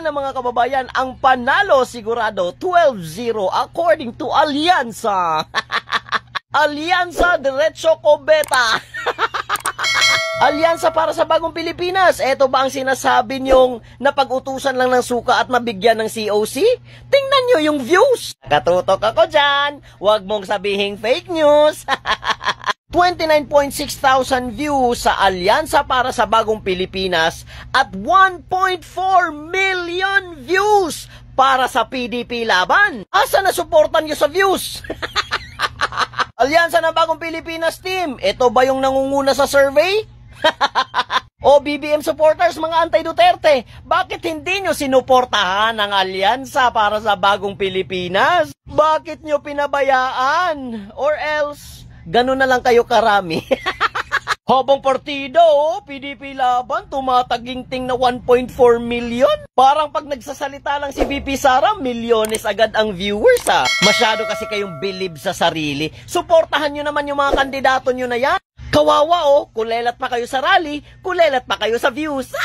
Ayan na mga kababayan, ang panalo sigurado 12-0 according to Alyansa. Alyansa Diretso Cobeta. Alyansa para sa Bagong Pilipinas. Eto ba ang sinasabi niyong napag-utusan lang ng suka at mabigyan ng COC? Tingnan niyo yung views. Katutok ako dyan. Huwag mong sabihing fake news. 29.6 thousand views sa Alyansa para sa Bagong Pilipinas at 1.4 million views para sa PDP Laban. Asa na suportan nyo sa views? Alyansa ng Bagong Pilipinas team, ito ba yung nangunguna sa survey? O BBM supporters, mga anti-Duterte, bakit hindi nyo sinuportahan ang Alyansa para sa Bagong Pilipinas? Bakit nyo pinabayaan? Or else, ganun na lang kayo karami. Habang partido, PDP Laban, tumataginting na 1.4 million. Parang pag nagsasalita lang si VP Sara, milyones agad ang viewers ha. Masyado kasi kayong believe sa sarili. Suportahan nyo naman yung mga kandidato nyo na yan. Kawawa kulelat pa kayo sa rally, kulelat pa kayo sa views.